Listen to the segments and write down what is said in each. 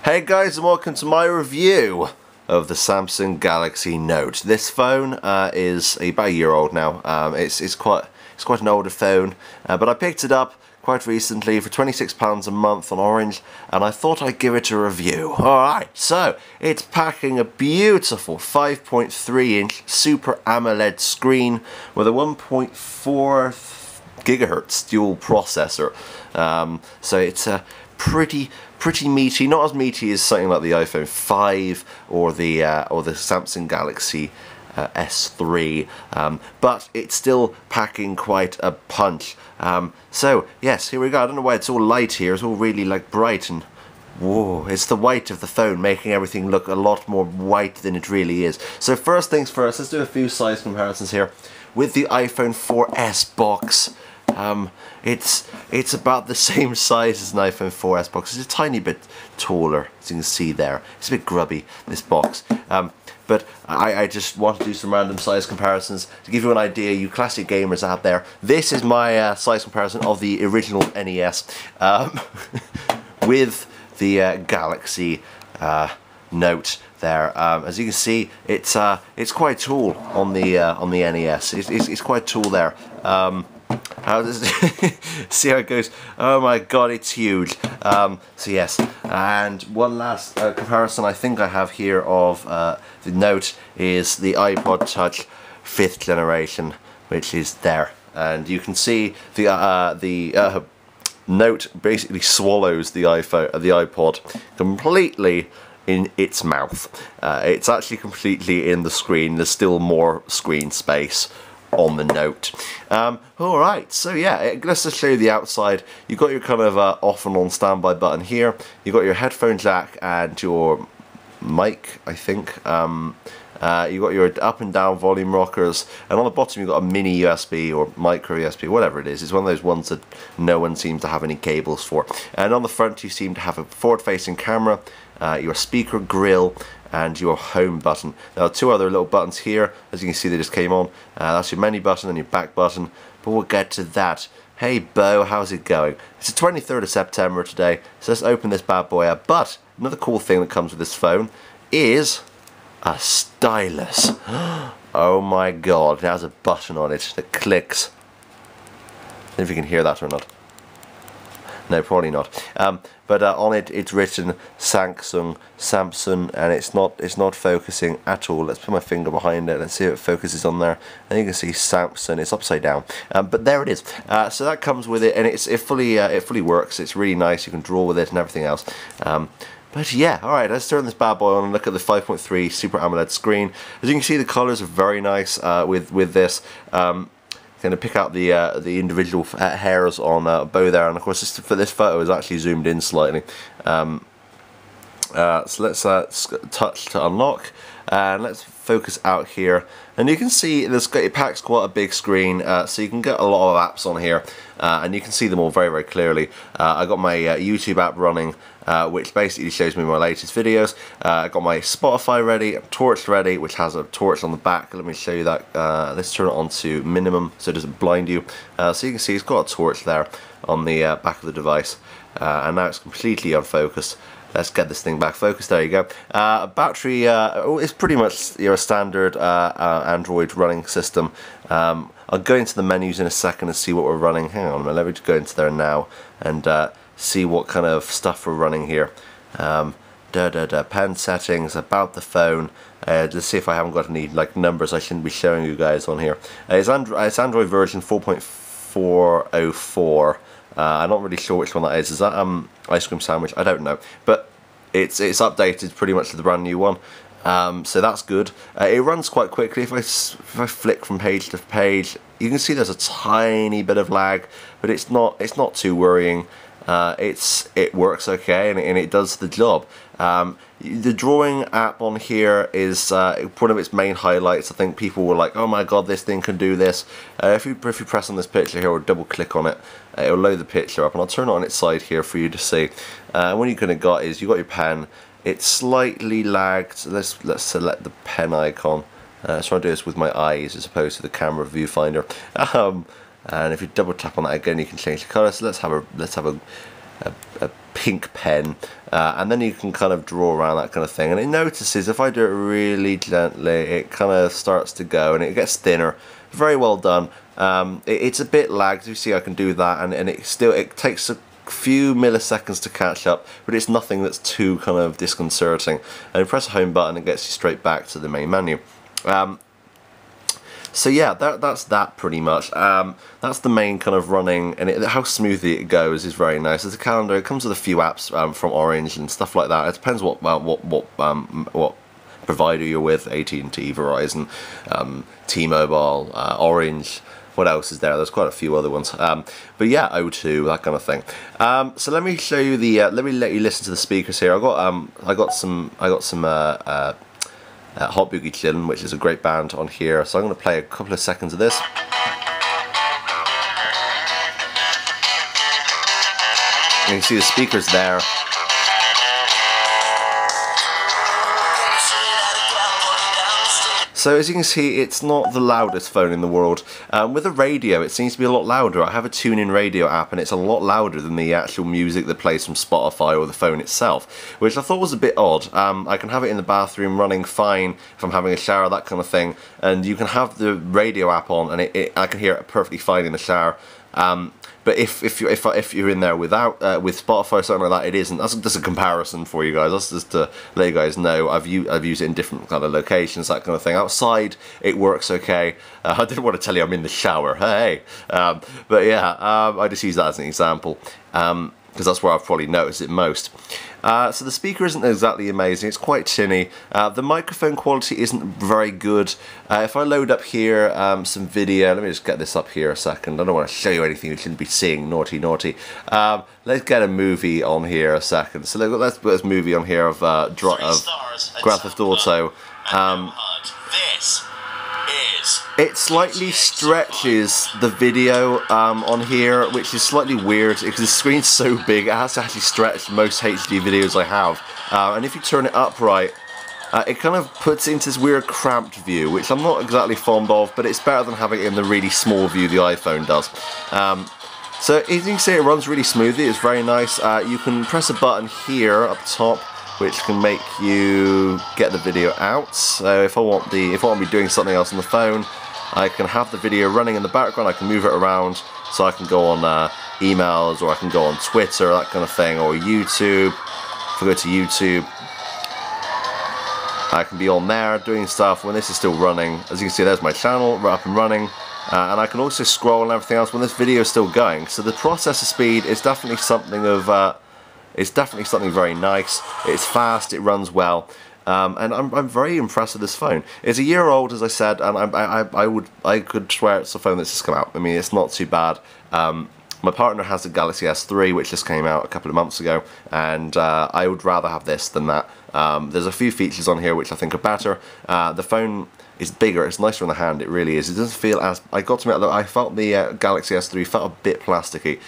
Hey guys, and welcome to my review of the Samsung Galaxy Note. This phone is about a year old now. It's quite an older phone, but I picked it up quite recently for £26 a month on Orange, and I thought I'd give it a review. Alright, so it's packing a beautiful 5.3-inch Super AMOLED screen with a 1.4 gigahertz dual processor. So it's a pretty meaty, not as meaty as something like the iPhone 5 or the Samsung Galaxy S3, but it's still packing quite a punch. So yes, here we go. I don't know why it's all light here. It's all really like bright, and whoa, it's the white of the phone making everything look a lot more white than it really is. So first things first, let's do a few size comparisons here with the iPhone 4S box. It's about the same size as an iPhone 4S box. It's a tiny bit taller, as you can see there. It's a bit grubby, this box. But I just want to do some random size comparisons to give you an idea, you classic gamers out there. This is my size comparison of the original NES with the Galaxy Note there. As you can see, it's quite tall on the NES. It's quite tall there. How does see how it goes? Oh my god, it's huge. So yes, and one last comparison I think I have here of the Note is the iPod Touch 5th generation, which is there, and you can see the Note basically swallows the iPod completely in its mouth. It's actually completely in the screen. There's still more screen space on the Note. Alright, so yeah, let's just show you the outside. You've got your kind of off and on standby button here. You've got your headphone jack and your mic, I think. You've got your up and down volume rockers, and on the bottom you've got a mini USB or micro USB, whatever it is. It's one of those ones that no one seems to have any cables for. And on the front you seem to have a forward-facing camera, your speaker grill, and your home button. There are two other little buttons here, as you can see they just came on. That's your menu button and your back button, but we'll get to that. Hey Bo, how's it going? It's the 23rd of September today, so let's open this bad boy up. But another cool thing that comes with this phone is a stylus. Oh my god, it has a button on it that clicks. I don't know if you can hear that or not. No, probably not. But on it, it's written Samsung, and it's not focusing at all. Let's put my finger behind it. Let's see if it focuses on there. And you can see Samsung. It's upside down, but there it is. So that comes with it, and it fully works. It's really nice. You can draw with it and everything else. But yeah, alright, let's turn this bad boy on and look at the 5.3 Super AMOLED screen. As you can see, the colours are very nice with this. Going to pick out the individual hairs on Bo there, and of course this photo is actually zoomed in slightly. So let's touch to unlock, and let's focus out here, and you can see it packs quite a big screen, so you can get a lot of apps on here, and you can see them all very clearly. I got my YouTube app running, which basically shows me my latest videos. I got my Spotify ready, Torch ready, which has a torch on the back. Let me show you that. Let's turn it on to minimum so it doesn't blind you. So you can see it's got a torch there on the back of the device, and now it's completely unfocused. Let's get this thing back focused. There you go. Battery is pretty much your standard Android running system. I'll go into the menus in a second and see what we're running. Hang on a minute, let me just go into there now and see what kind of stuff we're running here. Pen settings, about the phone. Let's see if I haven't got any like numbers I shouldn't be showing you guys on here. It's Android version 4.404. I'm not really sure which one that is. Is that ice cream sandwich? I don't know, but it's updated pretty much to the brand new one. So that's good. It runs quite quickly. If I flick from page to page, you can see there's a tiny bit of lag, but it's not too worrying. It works okay, and it does the job. The drawing app on here is one of its main highlights. I think people were like, oh my god, this thing can do this. If you press on this picture here or double click on it, it'll load the picture up, and I'll turn it on its side here for you to see. What you're going to got is, you've got your pen. It's slightly lagged. So let's select the pen icon. So I do this with my eyes as opposed to the camera viewfinder. And if you double tap on that again, you can change the colour. So let's have a a pink pen, and then you can kind of draw around that kind of thing, and it notices if I do it really gently, it kind of starts to go and it gets thinner. Very well done. It's a bit lagged. You see I can do that, and it takes a few milliseconds to catch up, but it's nothing that's too kind of disconcerting. And you press the home button, it gets you straight back to the main menu. So yeah, that's that pretty much. That's the main kind of running, and how smoothly it goes is very nice. There's a calendar. It comes with a few apps from Orange and stuff like that. It depends what provider you're with: AT&T, Verizon, T-Mobile, Orange. What else is there? There's quite a few other ones. But yeah, O2, that kind of thing. So let me show you the. Let me let you listen to the speakers here. I got some Hot Boogie Chillin', which is a great band on here. So I'm going to play a couple of seconds of this. And you can see the speakers there. So as you can see, it's not the loudest phone in the world. With a radio, it seems to be a lot louder. I have a TuneIn Radio app, and it's a lot louder than the actual music that plays from Spotify or the phone itself, which I thought was a bit odd. I can have it in the bathroom running fine if I'm having a shower, that kind of thing, and you can have the radio app on, and I can hear it perfectly fine in the shower. But if you're in there without with Spotify or something like that, it isn't. That's just a comparison for you guys. That's just to let you guys know. I've used it in different kind of locations, that kind of thing. Outside, it works okay. I didn't want to tell you I'm in the shower. Hey, but yeah, I just use that as an example. Because that's where I've probably noticed it most. So the speaker isn't exactly amazing, it's quite tinny. The microphone quality isn't very good. If I load up here some video, let me just get this up here a second. I don't want to show you anything you shouldn't be seeing, naughty. Let's get a movie on here a second. So let's put this movie on here of Grand Theft Auto. It slightly stretches the video on here, which is slightly weird because the screen's so big it has to actually stretch most HD videos I have. And if you turn it upright, it kind of puts it into this weird cramped view, which I'm not exactly fond of, but it's better than having it in the really small view the iPhone does. So as you can see, it runs really smoothly, it's very nice. You can press a button here up top, which can make you get the video out. So if I want to be doing something else on the phone, I can have the video running in the background. I can move it around, so I can go on emails, or I can go on Twitter, that kind of thing, or YouTube. If I go to YouTube, I can be on there doing stuff when this is still running. As you can see, there's my channel right up and running. And I can also scroll and everything else when this video is still going. So the processor speed is definitely something of. It's definitely something very nice. It's fast. It runs well. And I'm very impressed with this phone. It's a year old, as I said, and I could swear it's a phone that's just come out. I mean, it's not too bad. My partner has the Galaxy S3, which just came out a couple of months ago, and I would rather have this than that. There's a few features on here which I think are better. The phone is bigger, it's nicer in the hand, it really is. It doesn't feel as, I got to admit, I felt the Galaxy S3 felt a bit plasticky.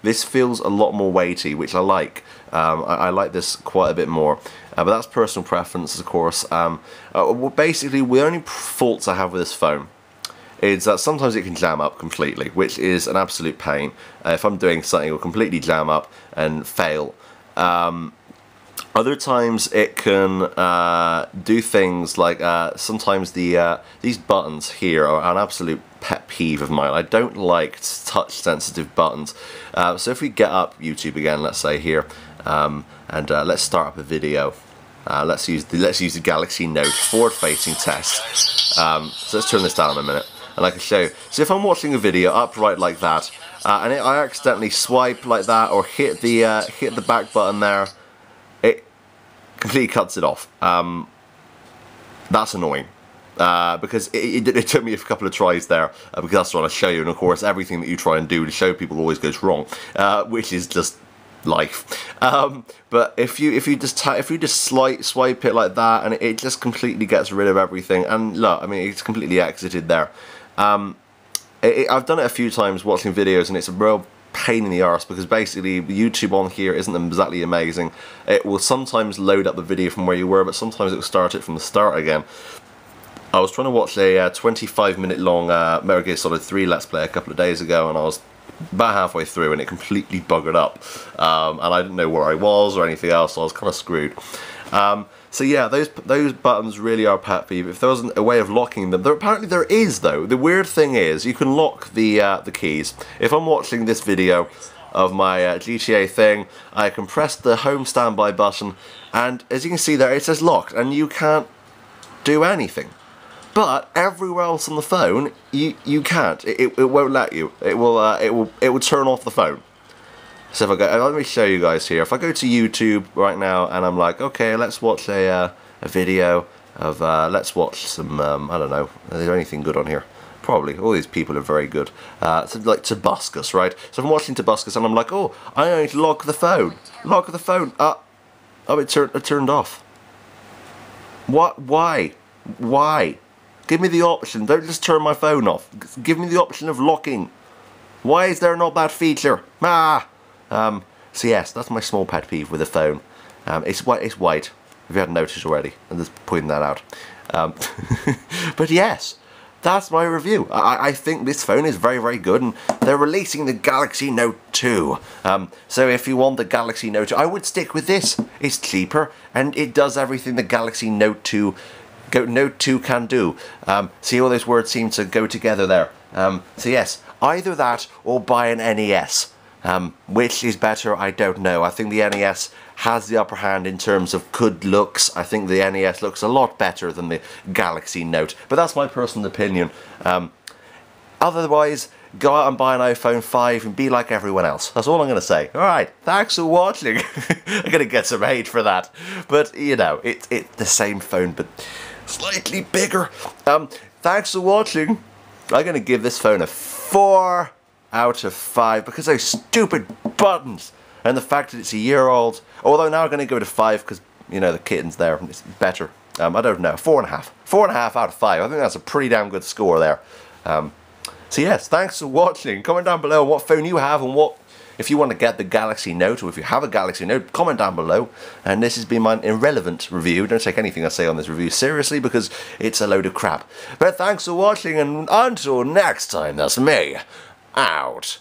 This feels a lot more weighty, which I like. I like this quite a bit more. But that's personal preference, of course. Well, basically, the only faults I have with this phone is that sometimes it can jam up completely, which is an absolute pain. If I'm doing something, it will completely jam up and fail. Other times it can do things like sometimes these buttons here are an absolute pet peeve of mine. I don't like touch sensitive buttons. So if we get up YouTube again, let's say here, and let's start up a video. Let's use the Galaxy Note forward-facing test. So let's turn this down a minute, and I can show you. So if I'm watching a video upright like that, and I accidentally swipe like that or hit the back button there, it completely cuts it off. That's annoying. Because it took me a couple of tries there, because that's what I show you, and of course everything that you try and do to show people always goes wrong, which is just life. But if you just swipe it like that, and it just completely gets rid of everything. And look, I mean, it's completely exited there. I've done it a few times watching videos, and it's a real pain in the arse, because basically YouTube on here isn't exactly amazing. It will sometimes load up the video from where you were, but sometimes it will start it from the start again. I was trying to watch a 25-minute long Metal Gear Solid 3 Let's Play a couple of days ago, and I was about halfway through and it completely buggered up, and I didn't know where I was or anything else, so I was kind of screwed. So yeah, those buttons really are pet peeve. If there wasn't a way of locking them, apparently there is though. The weird thing is you can lock the keys. If I'm watching this video of my GTA thing, I can press the home standby button, and as you can see there, it says locked, and you can't do anything. But everywhere else on the phone, you can't. It won't let you. It will turn off the phone. So if I go, let me show you guys here. If I go to YouTube right now and I'm like, okay, let's watch a video of, let's watch some, I don't know, is there anything good on here? Probably. All these people are very good. So like Tobuscus, right? So if I'm watching Tobuscus and I'm like, oh, I need to lock the phone. Lock the phone. Oh, it turned off. What? Why? Why? Give me the option. Don't just turn my phone off. Give me the option of locking. Why is there not that feature? So yes, that's my small pet peeve with the phone. It's white, if you hadn't noticed already. I'm just pointing that out. But yes, that's my review. I think this phone is very, very good, and they're releasing the Galaxy Note 2. So if you want the Galaxy Note 2, I would stick with this. It's cheaper, and it does everything the Galaxy Note 2 can do. See, all those words seem to go together there. So yes, either that or buy an NES. Which is better, I don't know. I think the NES has the upper hand in terms of good looks. I think the NES looks a lot better than the Galaxy Note, but that's my personal opinion. Otherwise, go out and buy an iPhone 5 and be like everyone else. That's all I'm going to say. Alright, thanks for watching. I'm going to get some hate for that. But, you know, it's the same phone, but slightly bigger. Thanks for watching. I'm going to give this phone a 4 out of 5 because those stupid buttons and the fact that it's a year old. Although now I'm going to go to 5 because, you know, the kitten's there. It's better. I don't know. 4.5. 4.5 out of 5. I think that's a pretty damn good score there. So yes, thanks for watching. Comment down below what phone you have and what, if you want to get the Galaxy Note, or if you have a Galaxy Note, comment down below. And this has been my irrelevant review. Don't take anything I say on this review seriously because it's a load of crap. But thanks for watching, and until next time, that's me, out.